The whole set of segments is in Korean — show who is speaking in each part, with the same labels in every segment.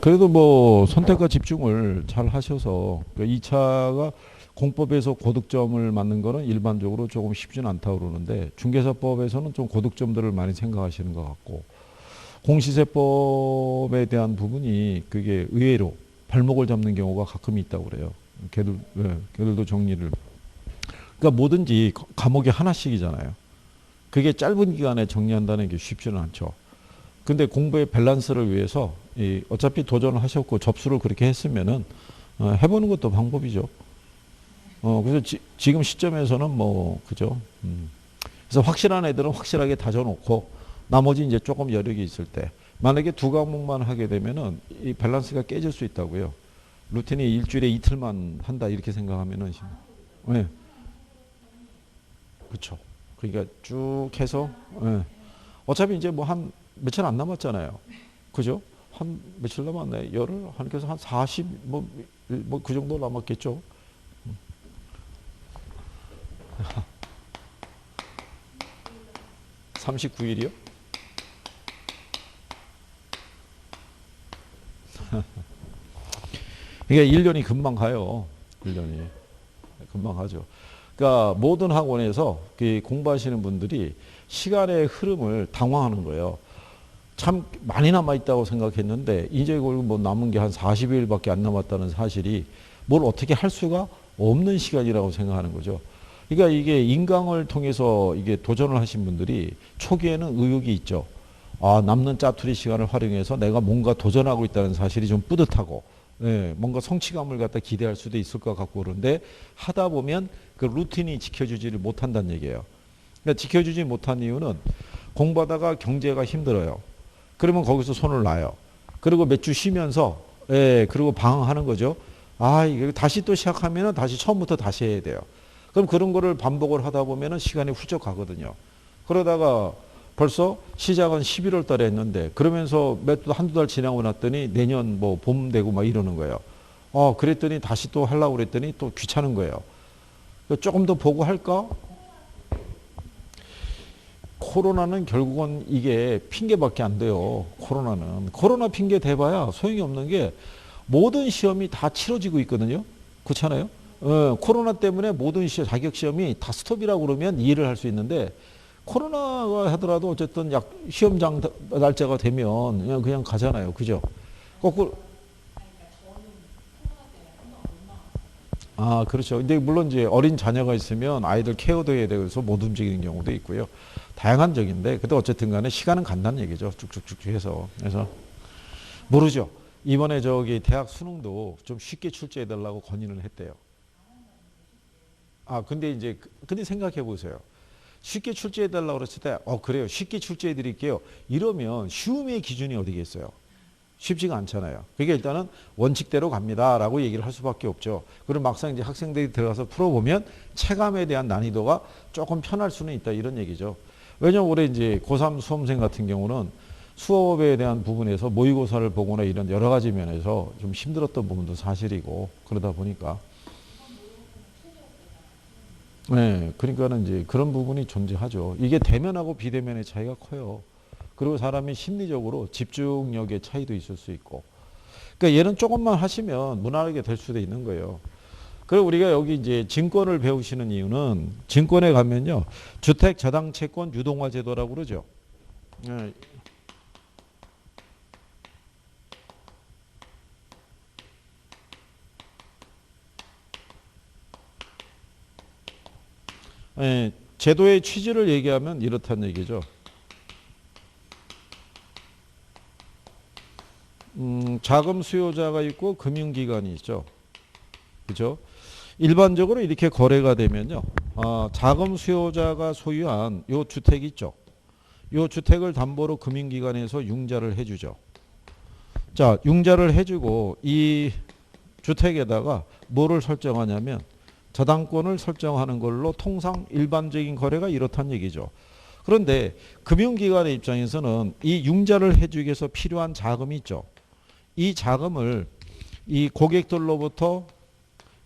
Speaker 1: 그래도 뭐 선택과 집중을 잘 하셔서 2차가 공법에서 고득점을 맞는 거는 일반적으로 조금 쉽지는 않다고 그러는데 중개사법에서는 좀 고득점들을 많이 생각하시는 것 같고 공시세법에 대한 부분이 그게 의외로 발목을 잡는 경우가 가끔 있다고 그래요. 걔들도 정리를. 그러니까 뭐든지 과목이 하나씩이잖아요. 그게 짧은 기간에 정리한다는 게 쉽지는 않죠. 근데 공부의 밸런스를 위해서 어차피 도전을 하셨고 접수를 그렇게 했으면은 해보는 것도 방법이죠. 그래서 지금 시점에서는 뭐 그죠. 그래서 확실한 애들은 확실하게 다져놓고 나머지 이제 조금 여력이 있을 때 만약에 두 과목만 하게 되면은 이 밸런스가 깨질 수 있다고요. 루틴이 일주일에 이틀만 한다 이렇게 생각하면은 네, 그렇죠. 그러니까 쭉 해서 어차피 이제 뭐 한 며칠 안 남았잖아요. 그죠? 한 며칠 남았네. 열흘 한 그래서 한 40 뭐 그 정도 남았겠죠. 39일이요? 이게 1년이 금방 가요. 1년이 금방 가죠. 그러니까 모든 학원에서 공부하시는 분들이 시간의 흐름을 당황하는 거예요. 참 많이 남아있다고 생각했는데 이제 뭐 남은 게 한 40일밖에 안 남았다는 사실이 뭘 어떻게 할 수가 없는 시간이라고 생각하는 거죠. 그러니까 이게 인강을 통해서 이게 도전을 하신 분들이 초기에는 의욕이 있죠. 아, 남는 짜투리 시간을 활용해서 내가 뭔가 도전하고 있다는 사실이 좀 뿌듯하고, 뭔가 성취감을 갖다 기대할 수도 있을 것 같고 그런데 하다 보면 그 루틴이 지켜주지를 못한다는 얘기예요. 그러니까 지켜주지 못한 이유는 공부하다가 경제가 힘들어요. 그러면 거기서 손을 놔요. 그리고 몇 주 쉬면서, 그리고 방황하는 거죠. 아, 이게 다시 또 시작하면은 다시 처음부터 다시 해야 돼요. 그럼 그런 거를 반복을 하다 보면은 시간이 훌쩍 가거든요. 그러다가 벌써 시작은 11월 달에 했는데 그러면서 한두 달 지나고 났더니 내년 뭐 봄 되고 막 이러는 거예요. 그랬더니 다시 또 하려고 그랬더니 또 귀찮은 거예요. 조금 더 보고 할까? 코로나는 결국은 이게 핑계밖에 안 돼요. 코로나는. 코로나 핑계 대봐야 소용이 없는 게 모든 시험이 다 치러지고 있거든요. 그렇잖아요. 코로나 때문에 모든 자격 시험이 다 스톱이라고 그러면 이해를 할 수 있는데 코로나가 하더라도 어쨌든 시험장 날짜가 되면 그냥 가잖아요. 그죠? 거꾸로 그렇죠. 근데 물론 이제 어린 자녀가 있으면 아이들 케어도 해야 돼서 못 움직이는 경우도 있고요. 다양한 적인데, 근데 어쨌든 간에 시간은 간다는 얘기죠. 쭉쭉쭉 해서. 그래서 모르죠. 이번에 저기 대학 수능도 좀 쉽게 출제해 달라고 건의를 했대요. 근데 이제, 근데 생각해 보세요. 쉽게 출제해 달라고 그랬을 때, 그래요. 쉽게 출제해 드릴게요. 이러면 쉬움의 기준이 어디겠어요? 쉽지가 않잖아요. 그게 일단은 원칙대로 갑니다라고 얘기를 할 수밖에 없죠. 그럼 막상 이제 학생들이 들어가서 풀어보면 체감에 대한 난이도가 조금 편할 수는 있다 이런 얘기죠. 왜냐면 올해 이제 고3 수험생 같은 경우는 수업에 대한 부분에서 모의고사를 보거나 이런 여러 가지 면에서 좀 힘들었던 부분도 사실이고 그러다 보니까 그러니까는 이제 그런 부분이 존재하죠. 이게 대면하고 비대면의 차이가 커요. 그리고 사람이 심리적으로 집중력의 차이도 있을 수 있고. 그러니까 얘는 조금만 하시면 무난하게 될 수도 있는 거예요. 그리고 우리가 여기 이제 증권을 배우시는 이유는 증권에 가면요. 주택 저당 채권 유동화 제도라고 그러죠. 예, 제도의 취지를 얘기하면 이렇다는 얘기죠. 자금 수요자가 있고 금융기관이 있죠. 그죠? 일반적으로 이렇게 거래가 되면요. 자금 수요자가 소유한 요 주택 있죠. 요 주택을 담보로 금융기관에서 융자를 해주죠. 자, 융자를 해주고 이 주택에다가 뭐를 설정하냐면 저당권을 설정하는 걸로 통상 일반적인 거래가 이렇다는 얘기죠. 그런데 금융기관의 입장에서는 이 융자를 해주기 위해서 필요한 자금이 있죠. 이 자금을 이 고객들로부터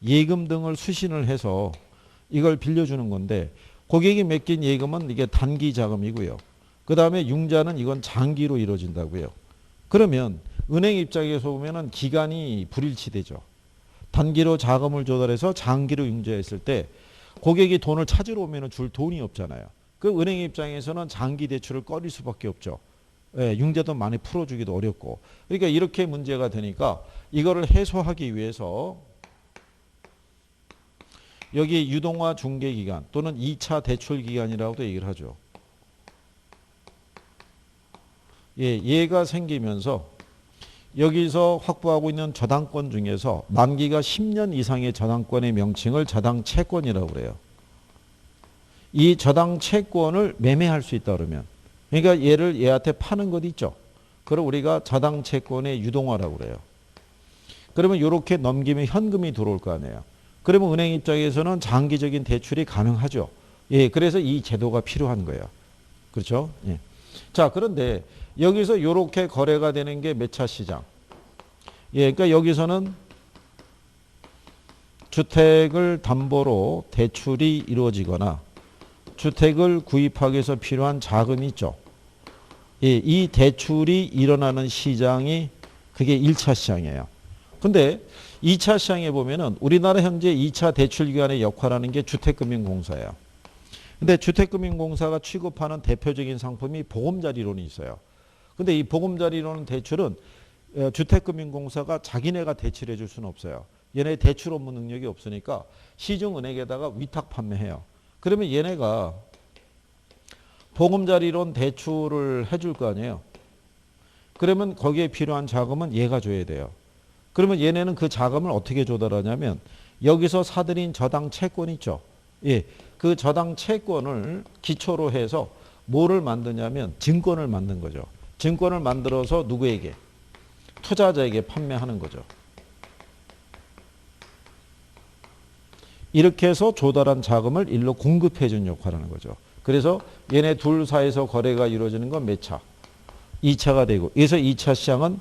Speaker 1: 예금 등을 수신을 해서 이걸 빌려주는 건데 고객이 맡긴 예금은 이게 단기 자금이고요. 그 다음에 융자는 이건 장기로 이루어진다고요. 그러면 은행 입장에서 보면은 기간이 불일치되죠. 단기로 자금을 조달해서 장기로 융자했을 때 고객이 돈을 찾으러 오면은 줄 돈이 없잖아요. 그 은행 입장에서는 장기 대출을 꺼릴 수밖에 없죠. 예, 융자도 많이 풀어주기도 어렵고. 그러니까 이렇게 문제가 되니까 이거를 해소하기 위해서 여기 유동화 중개기간 또는 2차 대출기간이라고도 얘기를 하죠. 예, 얘가 생기면서 여기서 확보하고 있는 저당권 중에서 만기가 10년 이상의 저당권의 명칭을 저당채권이라고 그래요. 이 저당채권을 매매할 수 있다 그러면, 그러니까 얘를 얘한테 파는 것 있죠. 그걸 우리가 저당채권의 유동화라고 그래요. 그러면 이렇게 넘기면 현금이 들어올 거 아니에요. 그러면 은행 입장에서는 장기적인 대출이 가능하죠. 예, 그래서 이 제도가 필요한 거예요. 그렇죠? 예. 자, 그런데 여기서 이렇게 거래가 되는 게 몇 차 시장? 예, 그러니까 여기서는 주택을 담보로 대출이 이루어지거나 주택을 구입하기 위해서 필요한 자금이 있죠. 예, 이 대출이 일어나는 시장이 그게 1차 시장이에요. 근데 2차 시장에 보면은 우리나라 현재 2차 대출기관의 역할하는 게 주택금융공사예요. 근데 주택금융공사가 취급하는 대표적인 상품이 보금자리론이 있어요. 근데 이 보금자리론 대출은 주택금융공사가 자기네가 대출해 줄 수는 없어요. 얘네 대출 업무 능력이 없으니까 시중은행에다가 위탁 판매해요. 그러면 얘네가 보금자리론 대출을 해줄 거 아니에요. 그러면 거기에 필요한 자금은 얘가 줘야 돼요. 그러면 얘네는 그 자금을 어떻게 조달하냐면 여기서 사들인 저당 채권 있죠. 예, 그 저당 채권을 기초로 해서 뭐를 만드냐면 증권을 만든 거죠. 증권을 만들어서 누구에게? 투자자에게 판매하는 거죠. 이렇게 해서 조달한 자금을 일로 공급해 준 역할을 하는 거죠. 그래서 얘네 둘 사이에서 거래가 이루어지는 건 몇 차? 2차가 되고, 그래서 2차 시장은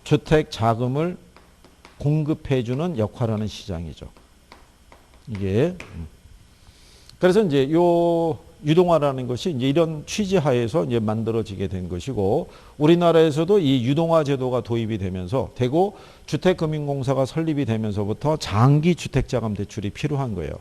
Speaker 1: 주택 자금을 공급해 주는 역할을 하는 시장이죠. 이게. 그래서 이제 요 유동화라는 것이 이제 이런 취지 하에서 이제 만들어지게 된 것이고, 우리나라에서도 이 유동화 제도가 도입이 되면서 되고 주택금융공사가 설립이 되면서부터 장기 주택자금 대출이 필요한 거예요.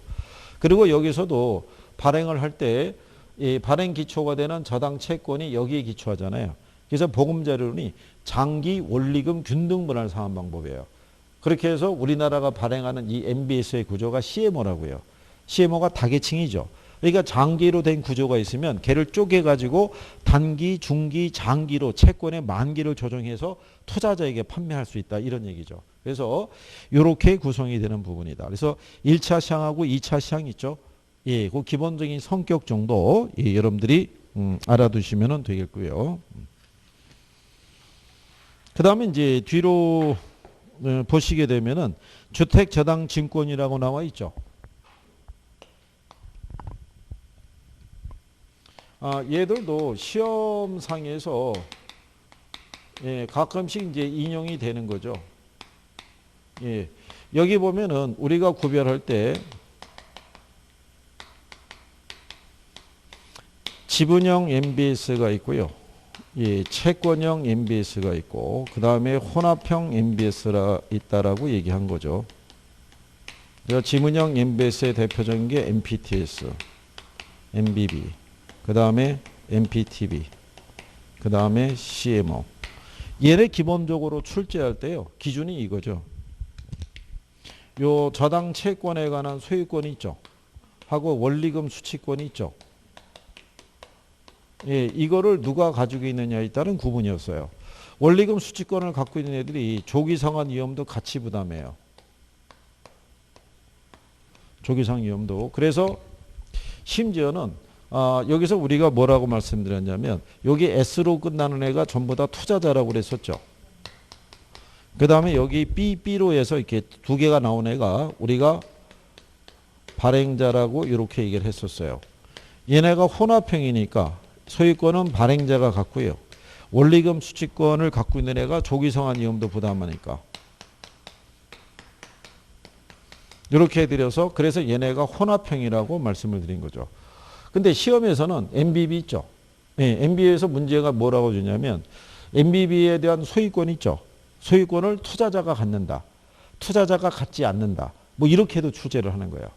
Speaker 1: 그리고 여기서도 발행을 할 때 이 발행 기초가 되는 저당 채권이 여기에 기초하잖아요. 그래서 보금자리론이 장기 원리금 균등분할 상환 방법이에요. 그렇게 해서 우리나라가 발행하는 이 MBS의 구조가 CMO라고요. CMO가 다계층이죠. 그러니까 장기로 된 구조가 있으면 걔를 쪼개가지고 단기, 중기, 장기로 채권의 만기를 조정해서 투자자에게 판매할 수 있다. 이런 얘기죠. 그래서 이렇게 구성이 되는 부분이다. 그래서 1차 시장하고 2차 시장 있죠. 예, 그 기본적인 성격 정도 예, 여러분들이 알아두시면 되겠고요. 그 다음에 이제 뒤로 보시게 되면은 주택저당증권이라고 나와 있죠. 얘들도 시험상에서 예, 가끔씩 이제 인용이 되는 거죠. 예, 여기 보면은 우리가 구별할 때 지분형 MBS가 있고요. 예, 채권형 MBS가 있고 그 다음에 혼합형 MBS가 있다라고 얘기한 거죠. 그래서 지분형 MBS의 대표적인 게 MPTS, MBB, 그 다음에 MPTB, 그 다음에 CMO. 얘네 기본적으로 출제할 때요. 기준이 이거죠. 요 저당 채권에 관한 소유권이 있죠. 하고 원리금 수취권이 있죠. 예, 이거를 누가 가지고 있느냐에 따른 구분이었어요. 원리금 수취권을 갖고 있는 애들이 조기상환 위험도 같이 부담해요. 조기상환 위험도. 그래서 심지어는 여기서 우리가 뭐라고 말씀드렸냐면 여기 S로 끝나는 애가 전부 다 투자자라고 그랬었죠. 그 다음에 여기 B로 해서 이렇게 두 개가 나온 애가 우리가 발행자라고 이렇게 얘기를 했었어요. 얘네가 혼합형이니까 소유권은 발행자가 갖고요. 원리금 수취권을 갖고 있는 애가 조기상환 위험도 부담하니까. 이렇게 해드려서 그래서 얘네가 혼합형이라고 말씀을 드린 거죠. 근데 시험에서는 MBB 있죠. 네, MBB에서 문제가 뭐라고 주냐면 MBB에 대한 소유권 있죠. 소유권을 투자자가 갖는다. 투자자가 갖지 않는다. 뭐 이렇게도 출제를 하는 거예요.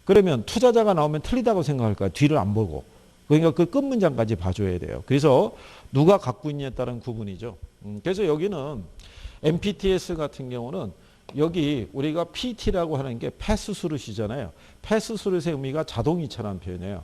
Speaker 1: 그러면 투자자가 나오면 틀리다고 생각할까요? 뒤를 안 보고. 그러니까 그 끝 문장까지 봐줘야 돼요. 그래서 누가 갖고 있냐에 따른 구분이죠. 그래서 여기는 MPTS 같은 경우는 여기 우리가 PT라고 하는 게 패스스루시잖아요. 패스스루의 의미가 자동이체라는 표현이에요.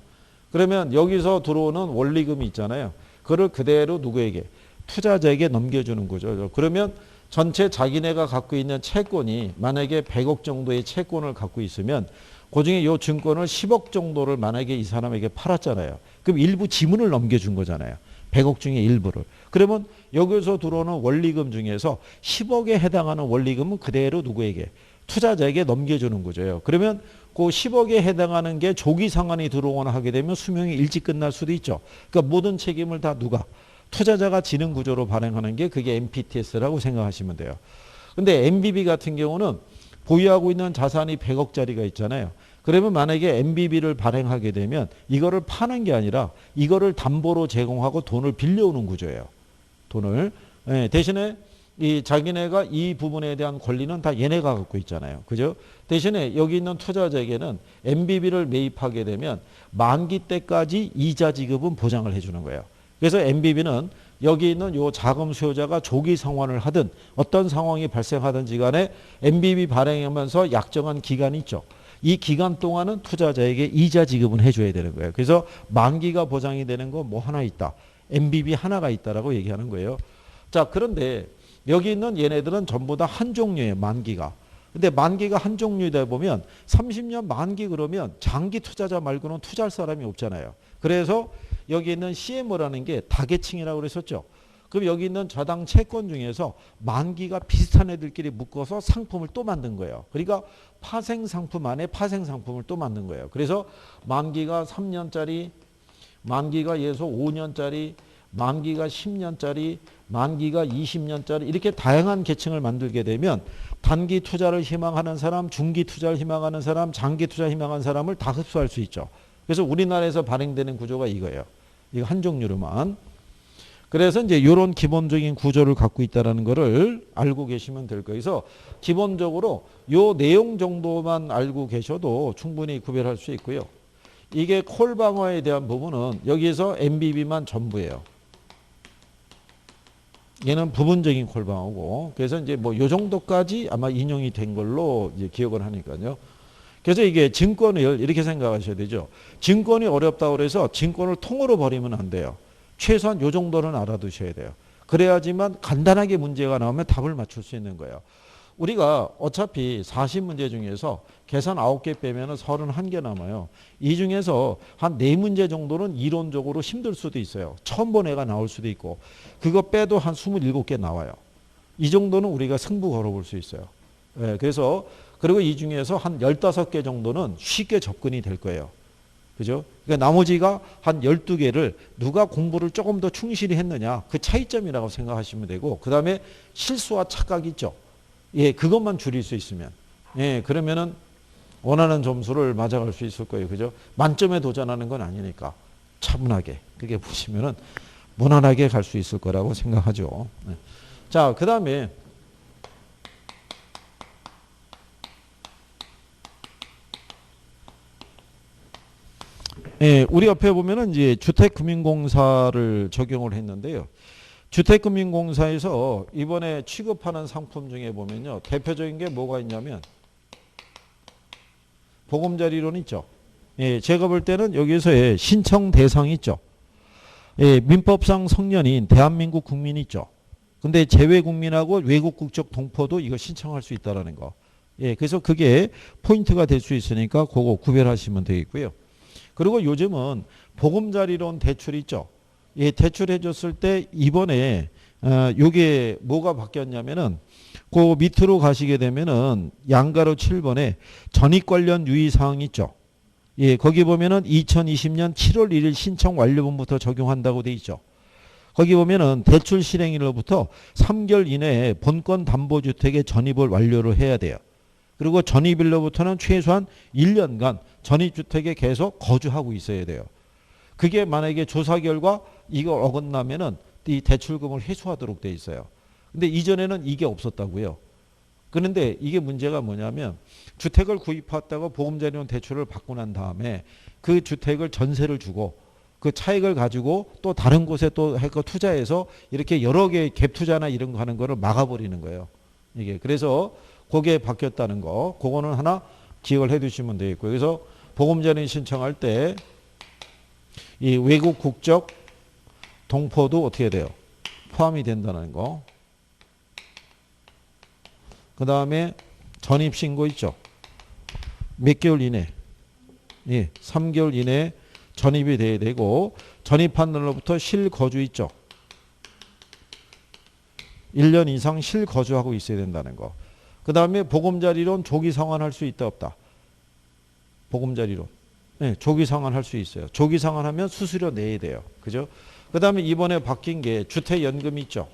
Speaker 1: 그러면 여기서 들어오는 원리금이 있잖아요. 그걸 그대로 누구에게? 투자자에게 넘겨주는 거죠. 그러면 전체 자기네가 갖고 있는 채권이 만약에 100억 정도의 채권을 갖고 있으면 그중에 이 증권을 10억 정도를 만약에 이 사람에게 팔았잖아요. 그럼 일부 지분을 넘겨준 거잖아요. 100억 중에 일부를. 그러면 여기서 들어오는 원리금 중에서 10억에 해당하는 원리금은 그대로 누구에게? 투자자에게 넘겨주는 거죠. 그러면 그 10억에 해당하는 게 조기 상환이 들어오거나 하게 되면 수명이 일찍 끝날 수도 있죠. 그러니까 모든 책임을 다 누가? 투자자가 지는 구조로 발행하는 게 그게 MPTS라고 생각하시면 돼요. 근데 MBB 같은 경우는 보유하고 있는 자산이 100억짜리가 있잖아요. 그러면 만약에 MBB를 발행하게 되면 이거를 파는 게 아니라 이거를 담보로 제공하고 돈을 빌려오는 구조예요. 돈을. 네, 대신에 이 자기네가 이 부분에 대한 권리는 다 얘네가 갖고 있잖아요. 그죠? 대신에 여기 있는 투자자에게는 MBB를 매입하게 되면 만기 때까지 이자 지급은 보장을 해주는 거예요. 그래서 MBB는 여기 있는 요 자금 수요자가 조기 상환을 하든 어떤 상황이 발생하든지 간에 MBB 발행하면서 약정한 기간이 있죠. 이 기간 동안은 투자자에게 이자 지급은 해줘야 되는 거예요. 그래서 만기가 보장이 되는 거 뭐 하나 있다. MBB 하나가 있다라고 얘기하는 거예요. 자, 그런데 여기 있는 얘네들은 전부 다 한 종류예요. 만기가. 근데 만기가 한 종류다 보면 30년 만기 그러면 장기 투자자 말고는 투자할 사람이 없잖아요. 그래서 여기 있는 CMO라는 게 다계층이라고 그랬었죠. 그럼 여기 있는 저당 채권 중에서 만기가 비슷한 애들끼리 묶어서 상품을 또 만든 거예요. 그러니까 파생 상품 안에 파생 상품을 또 만든 거예요. 그래서 만기가 3년짜리, 만기가 예서 5년짜리, 만기가 10년짜리, 만기가 20년짜리 이렇게 다양한 계층을 만들게 되면 단기 투자를 희망하는 사람, 중기 투자를 희망하는 사람, 장기 투자를 희망하는 사람을 다 흡수할 수 있죠. 그래서 우리나라에서 발행되는 구조가 이거예요. 이거 한 종류로만. 그래서 이제 이런 기본적인 구조를 갖고 있다는 것을 알고 계시면 될 거예요. 그래서 기본적으로 요 내용 정도만 알고 계셔도 충분히 구별할 수 있고요. 이게 콜 방어에 대한 부분은 여기에서 MBB만 전부예요. 얘는 부분적인 콜 방어고. 그래서 이제 뭐 요 정도까지 아마 인용이 된 걸로 이제 기억을 하니까요. 그래서 이게 증권을 이렇게 생각하셔야 되죠. 증권이 어렵다고 그래서 증권을 통으로 버리면 안 돼요. 최소한 요 정도는 알아두셔야 돼요. 그래야지만 간단하게 문제가 나오면 답을 맞출 수 있는 거예요. 우리가 어차피 40문제 중에서 계산 9개 빼면 31개 남아요. 이 중에서 한 4문제 정도는 이론적으로 힘들 수도 있어요. 처음 본 애가 나올 수도 있고 그거 빼도 한 27개 나와요. 이 정도는 우리가 승부 걸어볼 수 있어요. 네, 그래서 그리고 이 중에서 한 15개 정도는 쉽게 접근이 될 거예요. 그죠? 그러니까 나머지가 한 12개를 누가 공부를 조금 더 충실히 했느냐 그 차이점이라고 생각하시면 되고 그 다음에 실수와 착각이 있죠. 예, 그것만 줄일 수 있으면 예, 그러면은 원하는 점수를 맞아갈 수 있을 거예요. 그죠? 만점에 도전하는 건 아니니까 차분하게 그게 보시면은 무난하게 갈 수 있을 거라고 생각하죠. 네. 자, 그 다음에 예, 우리 옆에 보면은 이제 주택금융공사를 적용을 했는데요. 주택금융공사에서 이번에 취급하는 상품 중에 보면요. 대표적인 게 뭐가 있냐면 보금자리론 있죠. 예, 제가 볼 때는 여기서의 신청 대상이 있죠. 예, 민법상 성년인 대한민국 국민이 있죠. 근데 재외 국민하고 외국 국적 동포도 이거 신청할 수 있다라는 거. 예, 그래서 그게 포인트가 될 수 있으니까 그거 구별하시면 되겠고요. 그리고 요즘은 보금자리론 대출 있죠. 예, 대출해 줬을 때 이번에 요게 뭐가 바뀌었냐면은 그 밑으로 가시게 되면은 양가로 7번에 전입 관련 유의 사항이 있죠. 예, 거기 보면은 2020년 7월 1일 신청 완료분부터 적용한다고 돼 있죠. 거기 보면은 대출 실행일로부터 3개월 이내에 본권 담보주택의 전입을 완료를 해야 돼요. 그리고 전입일로부터는 최소한 1년간 전입주택에 계속 거주하고 있어야 돼요. 그게 만약에 조사 결과 이거 어긋나면은 이 대출금을 회수하도록 돼 있어요. 근데 이전에는 이게 없었다고요. 그런데 이게 문제가 뭐냐면 주택을 구입했다가 보금자리론 대출을 받고 난 다음에 그 주택을 전세를 주고 그 차익을 가지고 또 다른 곳에 또 투자해서 이렇게 여러 개의 갭 투자나 이런 거 하는 거를 막아버리는 거예요. 이게 그래서 그게 바뀌었다는 거, 그거는 하나 기억을 해두시면 되겠고요. 그래서 보금자리 신청할 때 이 외국 국적 동포도 어떻게 돼요? 포함이 된다는 거. 그 다음에 전입신고 있죠. 몇 개월 이내? 예, 3개월 이내에 전입이 돼야 되고 전입한 날로부터 실거주 있죠. 1년 이상 실거주하고 있어야 된다는 거. 그 다음에 보금자리론 조기 상환할 수 있다 없다. 보금자리론. 네, 조기 상환할 수 있어요. 조기 상환하면 수수료 내야 돼요. 그죠? 그 다음에 이번에 바뀐 게 주택연금 있죠.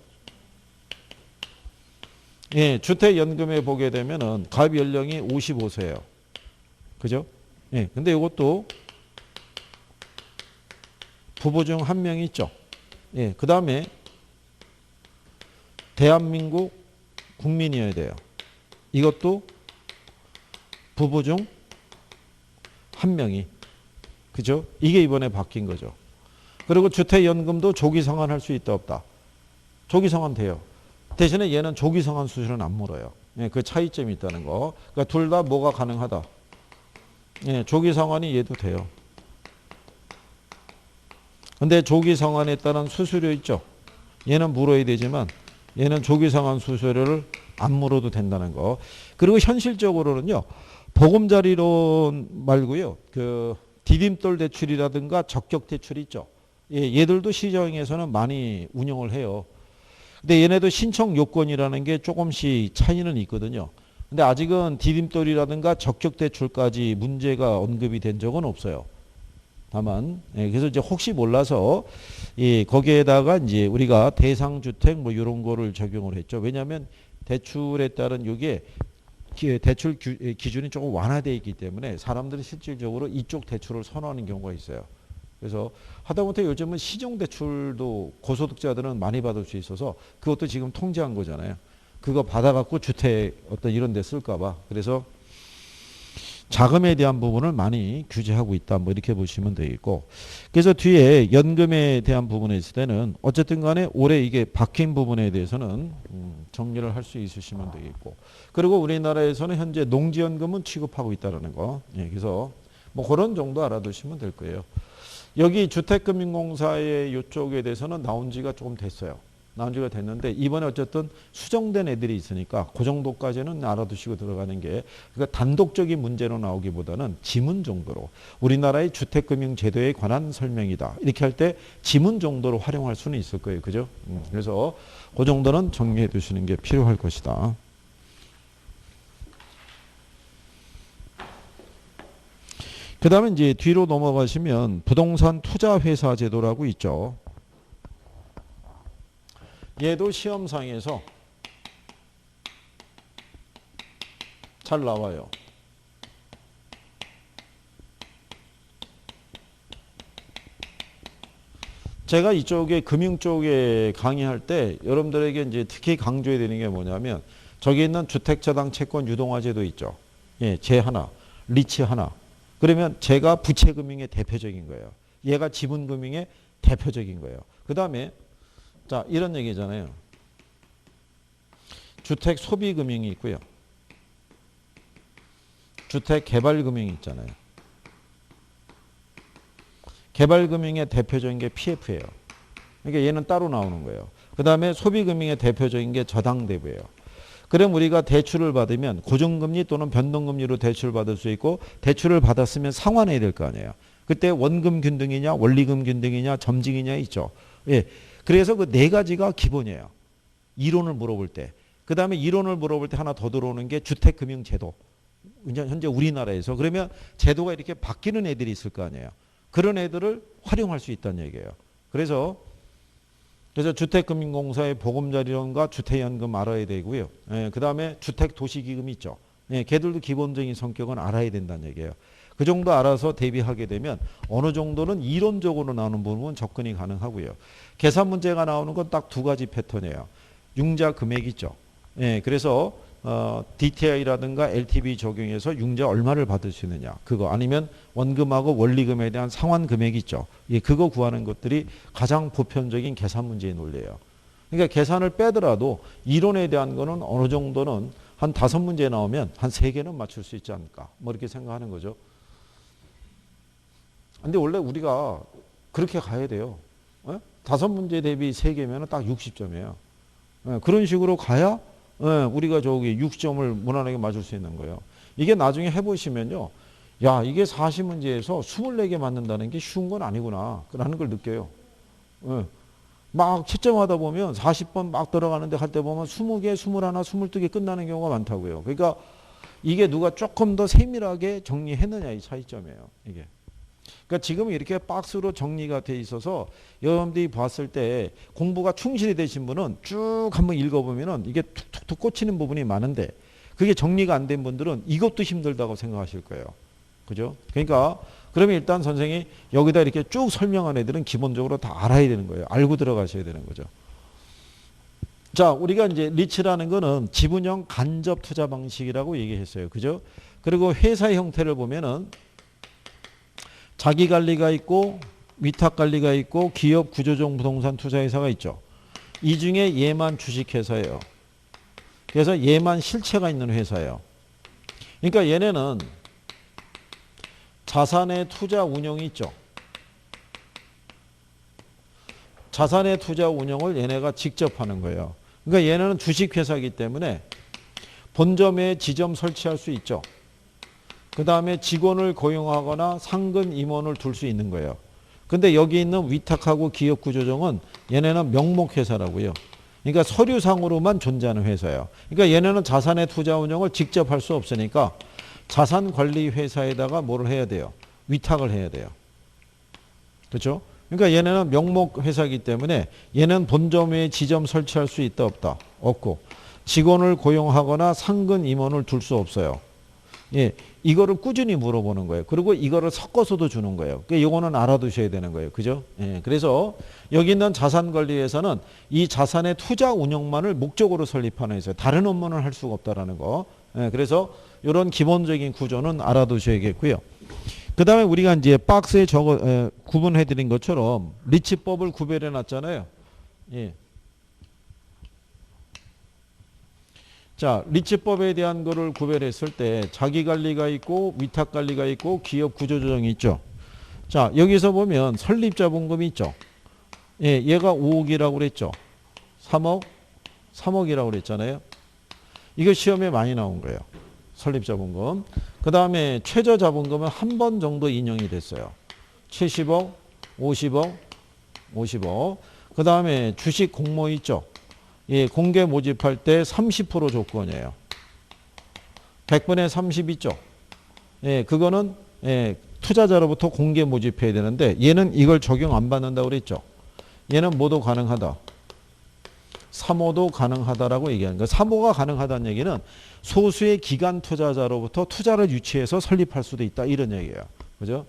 Speaker 1: 예, 주택연금에 보게 되면은 가입 연령이 55세예요. 그죠? 예, 근데 이것도 부부 중 한 명이 있죠. 예, 그 다음에 대한민국 국민이어야 돼요. 이것도 부부 중 한 명이. 그죠? 이게 이번에 바뀐 거죠. 그리고 주택연금도 조기 상환할 수 있다 없다. 조기 상환 돼요. 대신에 얘는 조기 상환 수수료는 안 물어요. 예, 그 차이점이 있다는 거. 그러니까 둘 다 뭐가 가능하다. 예, 조기 상환이 얘도 돼요. 근데 조기 상환에 따른 수수료 있죠. 얘는 물어야 되지만 얘는 조기 상환 수수료를 안 물어도 된다는 거. 그리고 현실적으로는요. 보금자리론 말고요. 그 디딤돌 대출이라든가 적격 대출 있죠. 예, 얘들도 시장에서는 많이 운영을 해요. 근데 얘네도 신청 요건이라는 게 조금씩 차이는 있거든요. 근데 아직은 디딤돌이라든가 적격 대출까지 문제가 언급이 된 적은 없어요. 다만, 예, 그래서 이제 혹시 몰라서, 예, 거기에다가 이제 우리가 대상주택 뭐 이런 거를 적용을 했죠. 왜냐하면 대출에 따른 이게 대출 기준이 조금 완화되어 있기 때문에 사람들이 실질적으로 이쪽 대출을 선호하는 경우가 있어요. 그래서 하다못해 요즘은 시중대출도 고소득자들은 많이 받을 수 있어서 그것도 지금 통제한 거잖아요. 그거 받아갖고 주택 어떤 이런 데 쓸까봐. 그래서 자금에 대한 부분을 많이 규제하고 있다. 뭐 이렇게 보시면 되겠고. 그래서 뒤에 연금에 대한 부분에 있을 때는 어쨌든 간에 올해 이게 바뀐 부분에 대해서는 정리를 할 수 있으시면 되겠고. 그리고 우리나라에서는 현재 농지연금은 취급하고 있다는 거. 예, 그래서 뭐 그런 정도 알아두시면 될 거예요. 여기 주택금융공사의 이쪽에 대해서는 나온 지가 조금 됐어요. 나온 지가 됐는데 이번에 어쨌든 수정된 애들이 있으니까 그 정도까지는 알아두시고 들어가는 게 그러니까 단독적인 문제로 나오기보다는 지문 정도로 우리나라의 주택금융제도에 관한 설명이다. 이렇게 할 때 지문 정도로 활용할 수는 있을 거예요. 그죠? 그래서 그 정도는 정리해 두시는 게 필요할 것이다. 그 다음에 이제 뒤로 넘어가시면 부동산 투자회사 제도라고 있죠. 얘도 시험상에서 잘 나와요. 제가 이쪽에 금융 쪽에 강의할 때 여러분들에게 이제 특히 강조해야 되는 게 뭐냐면 저기 있는 주택자당 채권 유동화제도 있죠. 예, 제 하나, 리치 하나. 그러면 제가 부채금융의 대표적인 거예요. 얘가 지분금융의 대표적인 거예요. 그 다음에 자, 이런 얘기잖아요. 주택 소비금융이 있고요. 주택 개발금융이 있잖아요. 개발금융의 대표적인 게 PF예요. 그러니까 얘는 따로 나오는 거예요. 그 다음에 소비금융의 대표적인 게 저당대부예요. 그럼 우리가 대출을 받으면 고정금리 또는 변동금리로 대출을 받을 수 있고 대출을 받았으면 상환해야 될 거 아니에요. 그때 원금 균등이냐 원리금 균등이냐 점증이냐 있죠. 예. 그래서 그 네 가지가 기본이에요. 이론을 물어볼 때. 그 다음에 이론을 물어볼 때 하나 더 들어오는 게 주택금융제도. 현재 우리나라에서. 그러면 제도가 이렇게 바뀌는 애들이 있을 거 아니에요. 그런 애들을 활용할 수 있다는 얘기예요. 그래서 주택금융공사의 보금자리론과 주택연금 알아야 되고요. 예, 그 다음에 주택도시기금 있죠. 예, 걔들도 기본적인 성격은 알아야 된다는 얘기예요. 그 정도 알아서 대비하게 되면 어느 정도는 이론적으로 나오는 부분은 접근이 가능하고요. 계산 문제가 나오는 건 딱 두 가지 패턴이에요. 융자 금액이죠. 예, 그래서 DTI라든가 LTV 적용해서 융자 얼마를 받을 수 있느냐. 그거 아니면 원금하고 원리금에 대한 상환 금액이 있죠. 예, 그거 구하는 것들이 가장 보편적인 계산 문제의 논리예요. 그러니까 계산을 빼더라도 이론에 대한 거는 어느 정도는 한 5문제 나오면 한 3개는 맞출 수 있지 않을까. 뭐 이렇게 생각하는 거죠. 근데 원래 우리가 그렇게 가야 돼요. 5문제 대비 3개면 딱 60점이에요. 그런 식으로 가야 우리가 저기 6점을 무난하게 맞을 수 있는 거예요. 이게 나중에 해보시면요. 야, 이게 40문제에서 24개 맞는다는 게 쉬운 건 아니구나. 라는 걸 느껴요. 막 채점하다 보면 40번 막 들어가는데 할 때 보면 20개, 21, 22개 끝나는 경우가 많다고요. 그러니까 이게 누가 조금 더 세밀하게 정리했느냐 이 차이점이에요. 이게. 그러니까 지금 이렇게 박스로 정리가 돼 있어서 여러분들이 봤을 때 공부가 충실히 되신 분은 쭉 한번 읽어보면은 이게 툭툭툭 꽂히는 부분이 많은데 그게 정리가 안 된 분들은 이것도 힘들다고 생각하실 거예요. 그죠? 그러니까 그러면 일단 선생님이 여기다 이렇게 쭉 설명한 애들은 기본적으로 다 알아야 되는 거예요. 알고 들어가셔야 되는 거죠. 자, 우리가 이제 리츠라는 거는 지분형 간접 투자 방식이라고 얘기했어요. 그죠? 그리고 회사의 형태를 보면은 자기 관리가 있고 위탁 관리가 있고 기업 구조적 부동산 투자회사가 있죠. 이 중에 얘만 주식회사예요. 그래서 얘만 실체가 있는 회사예요. 그러니까 얘네는 자산의 투자 운용이 있죠. 자산의 투자 운용을 얘네가 직접 하는 거예요. 그러니까 얘네는 주식회사이기 때문에 본점에 지점 설치할 수 있죠. 그 다음에 직원을 고용하거나 상근 임원을 둘 수 있는 거예요. 근데 여기 있는 위탁하고 기업 구조정은 얘네는 명목회사라고요. 그러니까 서류상으로만 존재하는 회사예요. 그러니까 얘네는 자산의 투자 운용을 직접 할 수 없으니까 자산관리회사에다가 뭐를 해야 돼요? 위탁을 해야 돼요. 그렇죠? 그러니까 얘네는 명목회사이기 때문에 얘는 본점에 지점 설치할 수 있다 없다? 없고 직원을 고용하거나 상근 임원을 둘 수 없어요. 예, 이거를 꾸준히 물어보는 거예요. 그리고 이거를 섞어서도 주는 거예요. 그러니까 이거는 알아두셔야 되는 거예요. 그죠? 예, 그래서 여기 있는 자산관리회사는 이 자산의 투자 운영만을 목적으로 설립하는 회사예요. 다른 업무는 할 수가 없다라는 거. 예, 그래서 이런 기본적인 구조는 알아두셔야겠고요. 그 다음에 우리가 이제 박스에 구분해 드린 것처럼 리츠법을 구별해 놨잖아요. 예. 자, 리츠법에 대한 거를 구별했을 때 자기관리가 있고 위탁관리가 있고 기업 구조조정이 있죠. 자, 여기서 보면 설립자본금이 있죠. 예, 얘가 5억이라고 그랬죠. 3억이라고 그랬잖아요. 이거 시험에 많이 나온 거예요. 설립자본금. 그 다음에 최저자본금은 한 번 정도 인용이 됐어요. 70억, 50억, 50억. 그 다음에 주식 공모 있죠. 예, 공개 모집할 때 30% 조건이에요. 100분의 30 있죠. 예, 그거는 예, 투자자로부터 공개 모집해야 되는데 얘는 이걸 적용 안 받는다고 그랬죠. 얘는 뭐도 가능하다. 3호도 가능하다라고 얘기하는 거예요. 3호가 가능하다는 얘기는 소수의 기관 투자자로부터 투자를 유치해서 설립할 수도 있다. 이런 얘기예요. 그죠?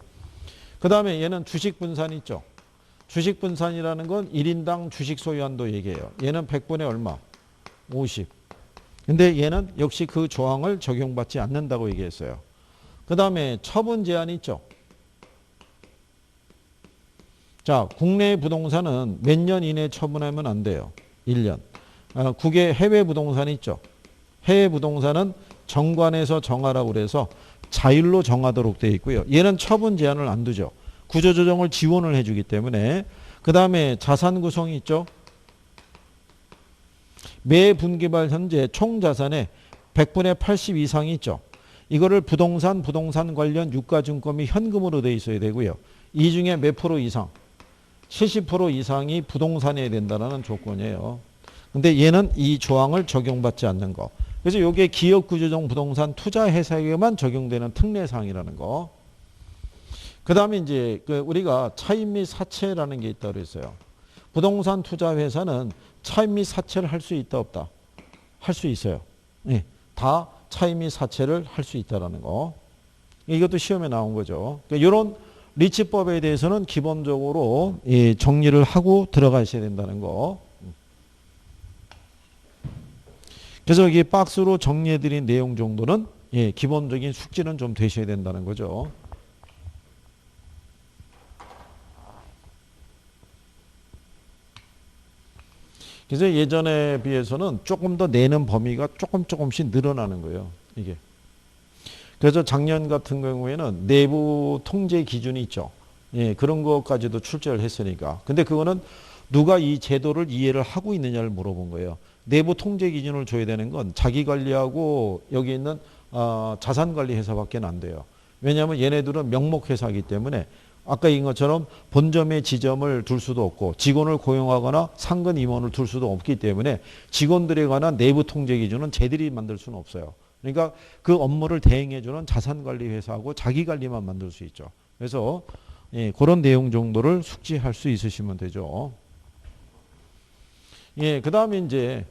Speaker 1: 그 다음에 얘는 주식 분산 있죠. 주식 분산이라는 건 1인당 주식 소유한도 얘기해요. 얘는 100분의 얼마? 50. 근데 얘는 역시 그 조항을 적용받지 않는다고 얘기했어요. 그 다음에 처분 제한이 있죠. 자, 국내 부동산은 몇 년 이내에 처분하면 안 돼요. 1년. 국외 해외 부동산이 있죠. 해외 부동산은 정관에서 정하라고 그래서 자율로 정하도록 되어 있고요. 얘는 처분 제한을 안 두죠. 구조조정을 지원을 해주기 때문에. 그 다음에 자산 구성이 있죠. 매 분기말 현재 총 자산의 100분의 80 이상이 있죠. 이거를 부동산 관련 유가증권이 현금으로 되어 있어야 되고요. 이 중에 몇 프로 이상? 70% 이상이 부동산이어야 된다는 조건이에요. 근데 얘는 이 조항을 적용받지 않는 거. 그래서 이게 기업구조정 부동산 투자회사에게만 적용되는 특례사항이라는 거. 그 다음에 이제 우리가 차입 및 사채라는 게 있다고 그랬어요. 부동산 투자회사는 차입 및 사채를 할 수 있다 없다? 할 수 있어요. 예, 다 차입 및 사채를 할 수 있다는 거. 이것도 시험에 나온 거죠. 그러니까 이런 리치법에 대해서는 기본적으로 정리를 하고 들어가셔야 된다는 거. 그래서 여기 박스로 정리해드린 내용 정도는 기본적인 숙지는 좀 되셔야 된다는 거죠. 그래서 예전에 비해서는 조금 더 내는 범위가 조금씩 늘어나는 거예요. 이게. 그래서 작년 같은 경우에는 내부 통제 기준이 있죠. 그런 것까지도 출제를 했으니까. 근데 그거는 누가 이 제도를 이해를 하고 있느냐를 물어본 거예요. 내부 통제 기준을 줘야 되는 건 자기 관리하고 여기 있는 자산 관리 회사밖에 안 돼요. 왜냐하면 얘네들은 명목 회사이기 때문에 아까 얘기한 것처럼 본점에 지점을 둘 수도 없고 직원을 고용하거나 상근 임원을 둘 수도 없기 때문에 직원들에 관한 내부 통제 기준은 쟤들이 만들 수는 없어요. 그러니까 그 업무를 대행해주는 자산관리회사하고 자기관리만 만들 수 있죠. 그래서 그런 내용 정도를 숙지할 수 있으시면 되죠. 그 다음에 이제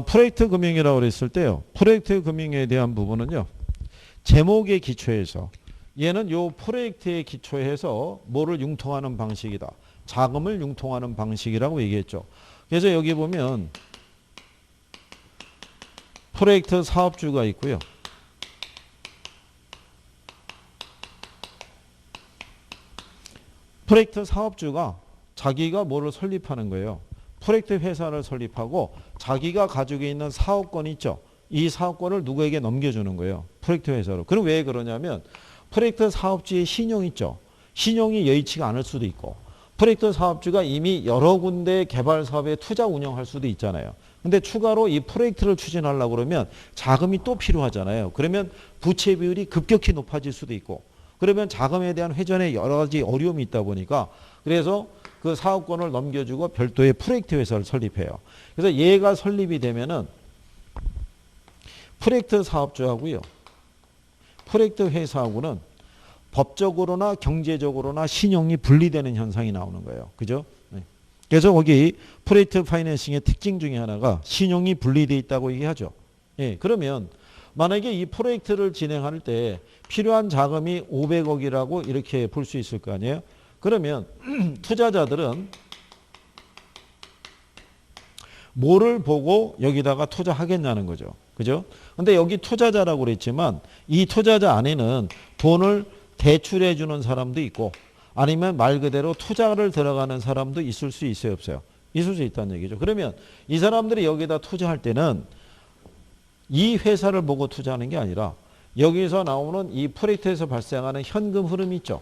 Speaker 1: 프로젝트 금융이라고 그랬을 때요. 프로젝트 금융에 대한 부분은요. 제목의 기초에서 얘는 요 프로젝트의 기초에서 뭐를 융통하는 방식이다. 자금을 융통하는 방식이라고 얘기했죠. 그래서 여기 보면 프로젝트 사업주가 있고요. 프로젝트 사업주가 자기가 뭐를 설립하는 거예요. 프로젝트 회사를 설립하고 자기가 가지고 있는 사업권 있죠. 이 사업권을 누구에게 넘겨주는 거예요. 프로젝트 회사로. 그럼 왜 그러냐면 프로젝트 사업주의 신용 있죠. 신용이 여의치가 않을 수도 있고 프로젝트 사업주가 이미 여러 군데 개발 사업에 투자 운영할 수도 있잖아요. 근데 추가로 이 프로젝트를 추진하려고 그러면 자금이 또 필요하잖아요. 그러면 부채 비율이 급격히 높아질 수도 있고 그러면 자금에 대한 회전에 여러 가지 어려움이 있다 보니까 그래서 그 사업권을 넘겨주고 별도의 프로젝트 회사를 설립해요. 그래서 얘가 설립이 되면은 프로젝트 사업주하고요. 프로젝트 회사하고는 법적으로나 경제적으로나 신용이 분리되는 현상이 나오는 거예요. 그죠? 그래서 거기 프로젝트 파이낸싱의 특징 중에 하나가 신용이 분리되어 있다고 얘기하죠. 그러면 만약에 이 프로젝트를 진행할 때 필요한 자금이 500억이라고 이렇게 볼 수 있을 거 아니에요? 그러면 투자자들은 뭐를 보고 여기다가 투자하겠냐는 거죠. 그죠? 근데 여기 투자자라고 그랬지만 이 투자자 안에는 돈을 대출해 주는 사람도 있고 아니면 말 그대로 투자를 들어가는 사람도 있을 수 있어요, 없어요? 있을 수 있다는 얘기죠. 그러면 이 사람들이 여기다 투자할 때는 이 회사를 보고 투자하는 게 아니라 여기서 나오는 이 프로젝트에서 발생하는 현금 흐름이 있죠.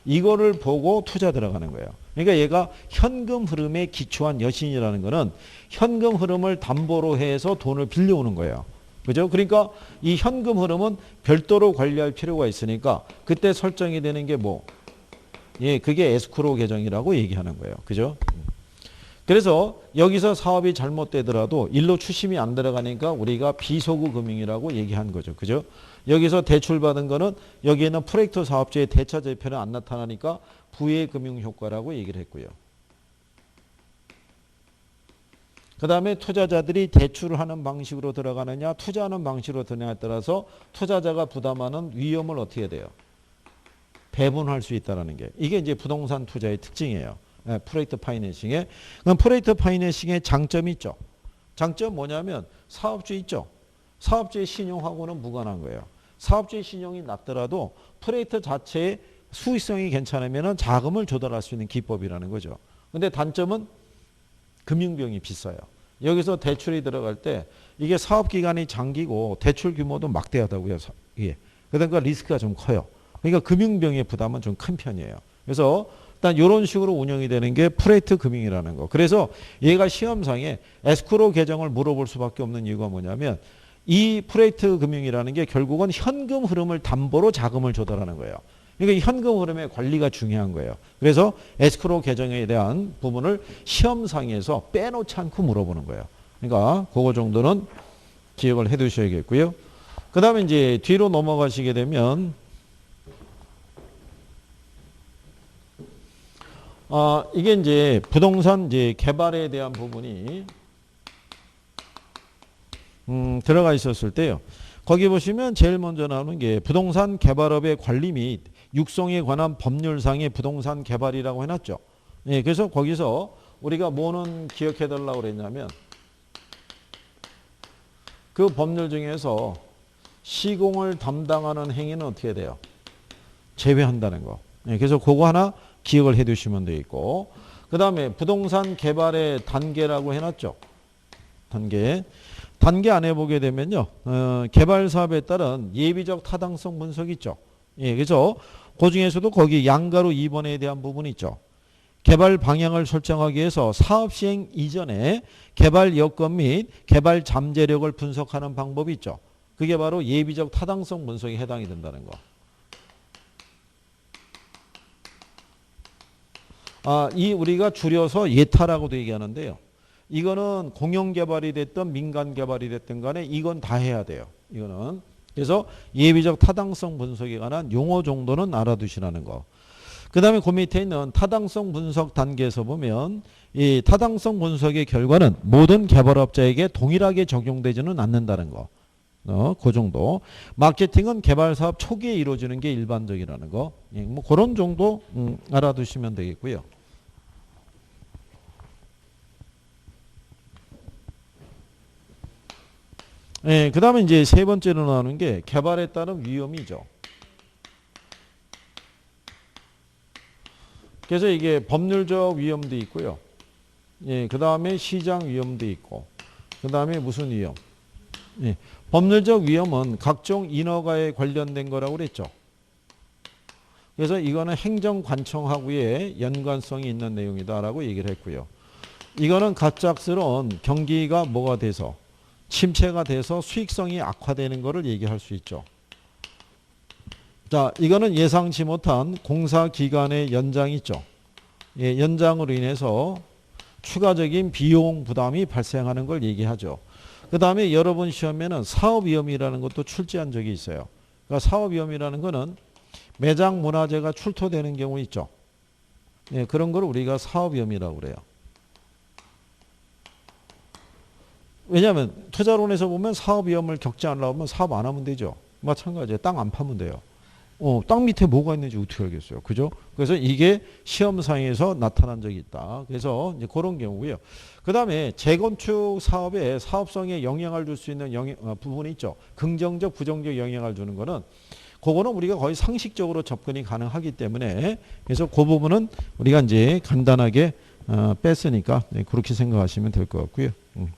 Speaker 1: 이거를 보고 투자 들어가는 거예요. 그러니까 얘가 현금 흐름에 기초한 여신이라는 거는 현금 흐름을 담보로 해서 돈을 빌려오는 거예요. 그죠? 그러니까 이 현금 흐름은 별도로 관리할 필요가 있으니까 그때 설정이 되는 게 뭐? 그게 에스크로 계정이라고 얘기하는 거예요. 그죠? 그래서 여기서 사업이 잘못되더라도 일로 추심이 안 들어가니까 우리가 비소구 금융이라고 얘기한 거죠. 그죠? 여기서 대출받은 거는 여기에는 프로젝트 사업주의 대차 재표는 안 나타나니까 부의 금융 효과라고 얘기를 했고요. 그 다음에 투자자들이 대출을 하는 방식으로 들어가느냐 투자하는 방식으로 들어가느냐에 따라서 투자자가 부담하는 위험을 어떻게 해야 돼요? 배분할 수 있다는 게 이게 이제 부동산 투자의 특징이에요. 프로젝트 파이낸싱에. 그럼 프로젝트 파이낸싱의 장점이 있죠. 장점 뭐냐면 사업주 있죠. 사업주의 신용하고는 무관한 거예요. 사업주의 신용이 낮더라도 프로젝트 자체의 수익성이 괜찮으면 자금을 조달할 수 있는 기법이라는 거죠. 근데 단점은 금융비용이 비싸요. 여기서 대출이 들어갈 때 이게 사업기간이 장기고 대출 규모도 막대하다고요. 그러니까 리스크가 좀 커요. 그러니까 금융비용의 부담은 좀 큰 편이에요. 그래서 일단 이런 식으로 운영이 되는 게 프로젝트 금융이라는 거. 그래서 얘가 시험상에 에스크로 계정을 물어볼 수밖에 없는 이유가 뭐냐면 이 프로젝트 금융이라는 게 결국은 현금 흐름을 담보로 자금을 조달하는 거예요. 그러니까 이 현금 흐름의 관리가 중요한 거예요. 그래서 에스크로 계정에 대한 부분을 시험상에서 빼놓지 않고 물어보는 거예요. 그러니까 그거 정도는 기억을 해 두셔야겠고요. 그 다음에 이제 뒤로 넘어가시게 되면 이게 이제 부동산 이제 개발에 대한 부분이 들어가 있었을 때요. 거기 보시면 제일 먼저 나오는 게 부동산 개발업의 관리 및 육성에 관한 법률상의 부동산 개발이라고 해놨죠. 예, 그래서 거기서 우리가 뭐는 기억해 달라고 그랬냐면 그 법률 중에서 시공을 담당하는 행위는 어떻게 돼요? 제외한다는 거. 예, 그래서 그거 하나 기억을 해 두시면 되겠고, 그 다음에 부동산 개발의 단계라고 해놨죠. 단계 안에 보게 되면요, 개발 사업에 따른 예비적 타당성 분석이 있죠. 예, 그래서 그 중에서도 거기 양가로 2번에 대한 부분이 있죠. 개발 방향을 설정하기 위해서 사업 시행 이전에 개발 여건 및 개발 잠재력을 분석하는 방법이 있죠. 그게 바로 예비적 타당성 분석에 해당이 된다는 거. 이 우리가 줄여서 예타라고도 얘기하는데요. 이거는 공영개발이 됐든 민간개발이 됐든 간에 이건 다 해야 돼요. 이거는. 그래서 예비적 타당성 분석에 관한 용어 정도는 알아두시라는 거. 그 다음에 그 밑에 있는 타당성 분석 단계에서 보면 이 타당성 분석의 결과는 모든 개발업자에게 동일하게 적용되지는 않는다는 거. 그 정도. 마케팅은 개발 사업 초기에 이루어지는 게 일반적이라는 거. 예, 뭐 그런 정도 알아두시면 되겠고요. 예, 그 다음에 이제 세 번째로 나오는 게 개발에 따른 위험이죠. 그래서 이게 법률적 위험도 있고요. 예, 그 다음에 시장 위험도 있고, 그 다음에 무슨 위험? 예, 법률적 위험은 각종 인허가에 관련된 거라고 그랬죠. 그래서 이거는 행정관청하고의 연관성이 있는 내용이다라고 얘기를 했고요. 이거는 갑작스러운 경기가 뭐가 돼서 침체가 돼서 수익성이 악화되는 것을 얘기할 수 있죠. 자, 이거는 예상치 못한 공사 기간의 연장이 있죠. 예, 연장으로 인해서 추가적인 비용 부담이 발생하는 걸 얘기하죠. 그 다음에 여러분 시험에는 사업위험이라는 것도 출제한 적이 있어요. 그러니까 사업위험이라는 거는 매장 문화재가 출토되는 경우 있죠. 예, 그런 걸 우리가 사업위험이라고 그래요. 왜냐하면 투자론에서 보면 사업위험을 겪지 않으려고 하면 사업 안 하면 되죠. 마찬가지예요. 땅 안 파면 돼요. 땅 밑에 뭐가 있는지 어떻게 알겠어요. 그죠? 그래서 이게 시험상에서 나타난 적이 있다. 그래서 이제 그런 경우고요. 그 다음에 재건축 사업에 사업성에 영향을 줄 수 있는 부분이 있죠. 긍정적, 부정적 영향을 주는 거는 그거는 우리가 거의 상식적으로 접근이 가능하기 때문에 그래서 그 부분은 우리가 이제 간단하게 뺐으니까 그렇게 생각하시면 될 것 같고요.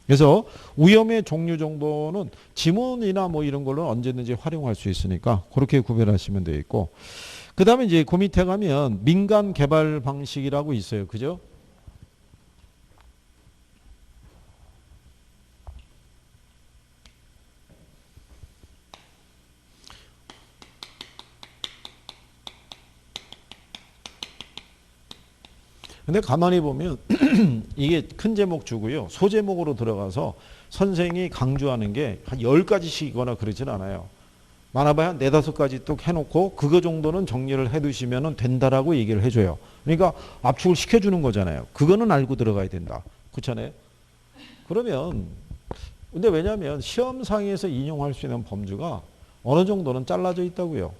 Speaker 1: 그래서 위험의 종류 정도는 지문이나 뭐 이런 걸로 언제든지 활용할 수 있으니까 그렇게 구별하시면 되겠고, 그 다음에 이제 그 밑에 가면 민간 개발 방식이라고 있어요. 그죠? 근데 가만히 보면 이게 큰 제목 주고요. 소제목으로 들어가서 선생이 강조하는 게 한 10가지씩이거나 그러진 않아요. 많아봐야 한 4-5가지 또 해놓고 그거 정도는 정리를 해두시면 된다라고 얘기를 해줘요. 그러니까 압축을 시켜주는 거잖아요. 그거는 알고 들어가야 된다. 그렇잖아요. 그러면 근데 왜냐하면 시험상에서 인용할 수 있는 범주가 어느 정도는 잘라져 있다고요.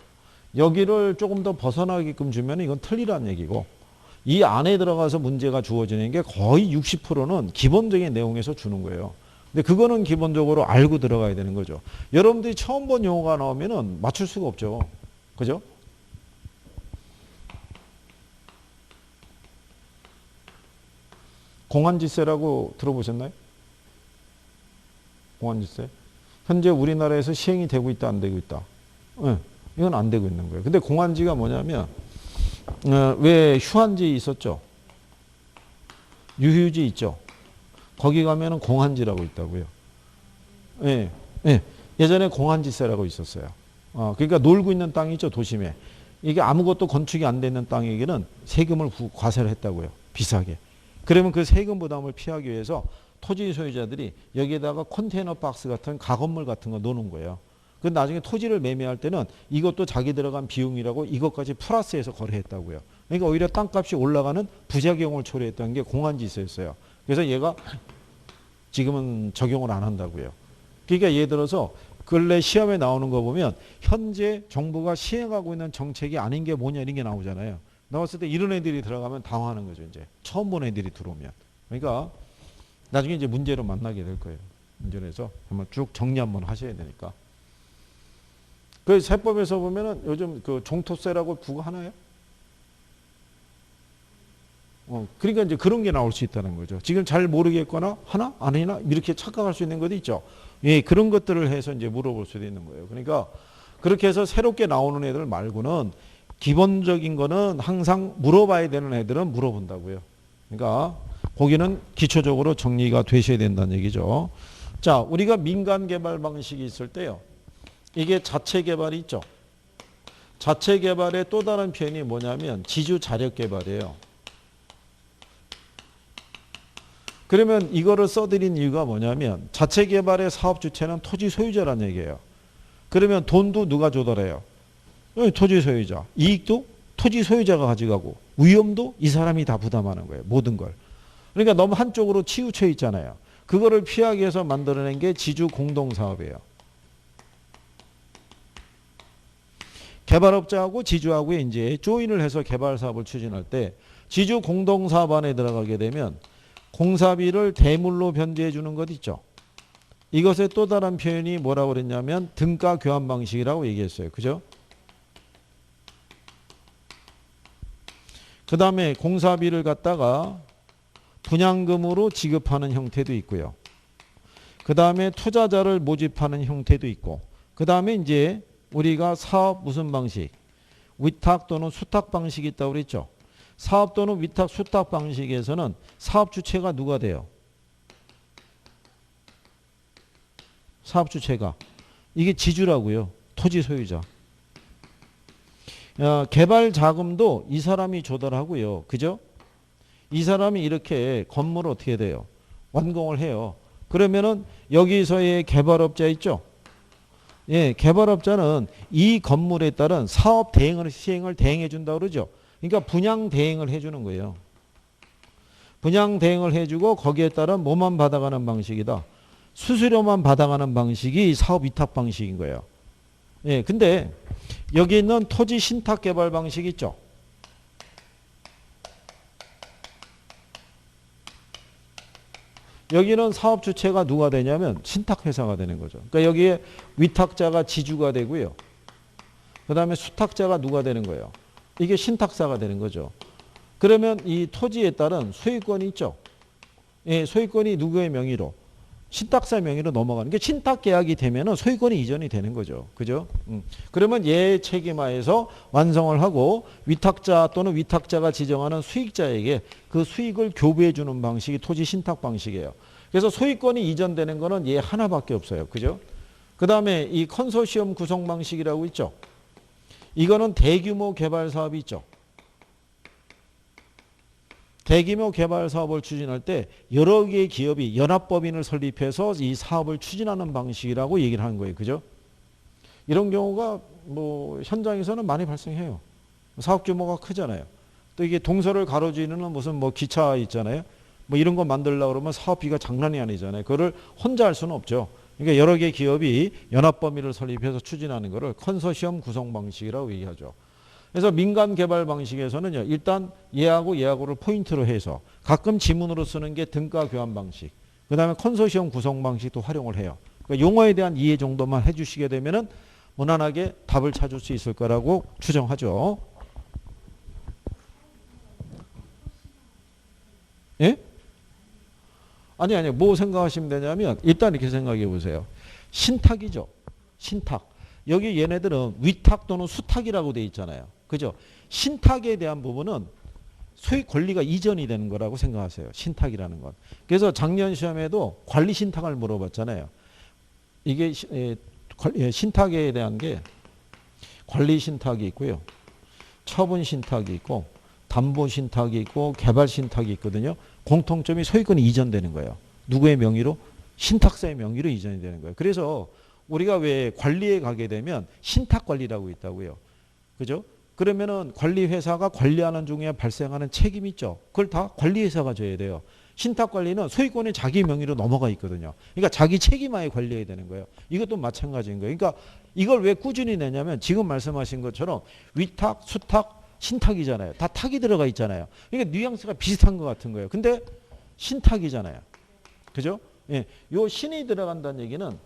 Speaker 1: 여기를 조금 더 벗어나게끔 주면 이건 틀리란 얘기고, 이 안에 들어가서 문제가 주어지는 게 거의 60%는 기본적인 내용에서 주는 거예요. 근데 그거는 기본적으로 알고 들어가야 되는 거죠. 여러분들이 처음 본 용어가 나오면은 맞출 수가 없죠. 그죠? 공안지세라고 들어보셨나요? 공안지세. 현재 우리나라에서 시행이 되고 있다, 안 되고 있다? 네, 이건 안 되고 있는 거예요. 근데 공안지가 뭐냐면 왜 휴안지 있었죠? 유휴지 있죠? 거기 가면은 공안지라고 있다고요. 예, 예. 예전에 공안지세라고 있었어요. 그러니까 놀고 있는 땅이 있죠, 도심에. 이게 아무것도 건축이 안 되는 땅에게는 세금을 과세를 했다고요. 비싸게. 그러면 그 세금 부담을 피하기 위해서 토지 소유자들이 여기에다가 컨테이너 박스 같은 가건물 같은 거 놓는 거예요. 그 나중에 토지를 매매할 때는 이것도 자기 들어간 비용이라고 이것까지 플러스해서 거래했다고요. 그러니까 오히려 땅값이 올라가는 부작용을 초래했던 게 공안지수였어요. 그래서 얘가 지금은 적용을 안 한다고요. 그러니까 예를 들어서 근래 시험에 나오는 거 보면 현재 정부가 시행하고 있는 정책이 아닌 게 뭐냐 이런 게 나오잖아요. 나왔을 때 이런 애들이 들어가면 당황하는 거죠. 이제 처음 본 애들이 들어오면. 그러니까 나중에 이제 문제로 만나게 될 거예요. 문제에서 한번 쭉 정리 한번 하셔야 되니까. 그 세법에서 보면은 요즘 그 종토세라고 부과하나요? 그러니까 이제 그런 게 나올 수 있다는 거죠. 지금 잘 모르겠거나 하나 아니나 이렇게 착각할 수 있는 것도 있죠. 예, 그런 것들을 해서 이제 물어볼 수도 있는 거예요. 그러니까 그렇게 해서 새롭게 나오는 애들 말고는 기본적인 거는 항상 물어봐야 되는 애들은 물어본다고요. 그러니까 거기는 기초적으로 정리가 되셔야 된다는 얘기죠. 자, 우리가 민간 개발 방식이 있을 때요. 이게 자체 개발이 있죠. 자체 개발의 또 다른 표현이 뭐냐면 지주 자력 개발이에요. 그러면 이거를 써드린 이유가 뭐냐면 자체 개발의 사업 주체는 토지 소유자라는 얘기예요. 그러면 돈도 누가 조달해요? 토지 소유자. 이익도 토지 소유자가 가져가고 위험도 이 사람이 다 부담하는 거예요. 모든 걸. 그러니까 너무 한쪽으로 치우쳐 있잖아요. 그거를 피하기 위해서 만들어낸 게 지주 공동사업이에요. 개발업자하고 지주하고 이제 조인을 해서 개발 사업을 추진할 때 지주 공동사업 안에 들어가게 되면 공사비를 대물로 변제해 주는 것 있죠. 이것의 또 다른 표현이 뭐라고 그랬냐면 등가 교환 방식이라고 얘기했어요. 그죠? 그 다음에 공사비를 갖다가 분양금으로 지급하는 형태도 있고요. 그 다음에 투자자를 모집하는 형태도 있고, 그 다음에 이제 우리가 사업 무슨 방식? 위탁 또는 수탁 방식이 있다고 그랬죠. 사업 또는 위탁 수탁 방식에서는 사업 주체가 누가 돼요? 사업 주체가. 이게 지주라고요. 토지 소유자. 개발 자금도 이 사람이 조달하고요. 그죠? 이 사람이 이렇게 건물을 어떻게 돼요? 완공을 해요. 그러면은 여기서의 개발업자 있죠? 예, 개발업자는 이 건물에 따른 사업 시행을 대행해 준다고 그러죠. 그러니까 분양 대행을 해주는 거예요. 분양 대행을 해주고 거기에 따른 뭐만 받아가는 방식이다. 수수료만 받아가는 방식이 사업 위탁 방식인 거예요. 예, 근데 여기 있는 토지 신탁 개발 방식 있죠. 여기는 사업 주체가 누가 되냐면 신탁회사가 되는 거죠. 그러니까 여기에 위탁자가 지주가 되고요. 그 다음에 수탁자가 누가 되는 거예요. 이게 신탁사가 되는 거죠. 그러면 이 토지에 따른 소유권이 있죠. 예, 소유권이 누구의 명의로? 신탁사 명의로 넘어가는 게 신탁 계약이 되면은 소유권이 이전이 되는 거죠. 그죠? 그러면 얘 책임하에서 완성을 하고 위탁자 또는 위탁자가 지정하는 수익자에게 그 수익을 교부해 주는 방식이 토지 신탁 방식이에요. 그래서 소유권이 이전되는 거는 얘 하나밖에 없어요. 그죠? 그 다음에 이 컨소시엄 구성 방식이라고 있죠. 이거는 대규모 개발 사업이 있죠. 대규모 개발 사업을 추진할 때 여러 개의 기업이 연합법인을 설립해서 이 사업을 추진하는 방식이라고 얘기를 하는 거예요. 그죠? 이런 경우가 뭐 현장에서는 많이 발생해요. 사업 규모가 크잖아요. 또 이게 동서를 가로지르는 무슨 뭐 기차 있잖아요. 뭐 이런 거 만들려고 그러면 사업비가 장난이 아니잖아요. 그거를 혼자 할 수는 없죠. 그러니까 여러 개의 기업이 연합법인을 설립해서 추진하는 거를 컨소시엄 구성 방식이라고 얘기하죠. 그래서 민간 개발 방식에서는요, 일단 얘하고를 포인트로 해서 가끔 지문으로 쓰는 게 등가 교환 방식, 그 다음에 컨소시엄 구성 방식도 활용을 해요. 그러니까 용어에 대한 이해 정도만 해주시게 되면은 무난하게 답을 찾을 수 있을 거라고 추정하죠. 예? 아니, 뭐 생각하시면 되냐면 일단 이렇게 생각해 보세요. 신탁이죠. 신탁. 여기 얘네들은 위탁 또는 수탁이라고 돼 있잖아요. 그죠? 신탁에 대한 부분은 소유 권리가 이전이 되는 거라고 생각하세요. 신탁이라는 건. 그래서 작년 시험에도 관리 신탁을 물어봤잖아요. 이게 신탁에 대한 게 관리 신탁이 있고요. 처분 신탁이 있고 담보 신탁이 있고 개발 신탁이 있거든요. 공통점이 소유권이 이전되는 거예요. 누구의 명의로? 신탁사의 명의로 이전이 되는 거예요. 그래서 우리가 왜 관리에 가게 되면 신탁 관리라고 있다고요. 그죠? 그러면은 관리회사가 관리하는 중에 발생하는 책임 있죠. 그걸 다 관리회사가 져야 돼요. 신탁관리는 소유권이 자기 명의로 넘어가 있거든요. 그러니까 자기 책임하에 관리해야 되는 거예요. 이것도 마찬가지인 거예요. 그러니까 이걸 왜 꾸준히 내냐면 지금 말씀하신 것처럼 위탁, 수탁, 신탁이잖아요. 다 탁이 들어가 있잖아요. 그러니까 뉘앙스가 비슷한 것 같은 거예요. 근데 신탁이잖아요. 그죠? 예. 요 신이 들어간다는 얘기는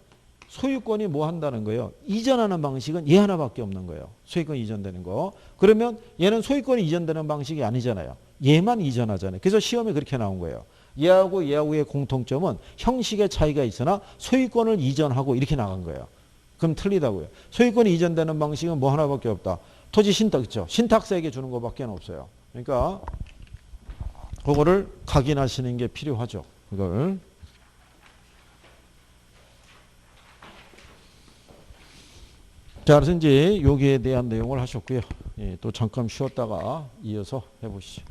Speaker 1: 소유권이 뭐 한다는 거예요? 이전하는 방식은 얘 하나밖에 없는 거예요. 소유권 이전되는 거. 그러면 얘는 소유권이 이전되는 방식이 아니잖아요. 얘만 이전하잖아요. 그래서 시험에 그렇게 나온 거예요. 얘하고의 공통점은 형식의 차이가 있으나 소유권을 이전하고 이렇게 나간 거예요. 그럼 틀리다고요. 소유권이 이전되는 방식은 뭐 하나밖에 없다. 토지 신탁 있죠. 신탁세에게 주는 것밖에 없어요. 그러니까 그거를 각인하시는 게 필요하죠. 그걸. 자, 그래서 이제 여기에 대한 내용을 하셨고요. 예, 또 잠깐 쉬었다가 이어서 해보시죠.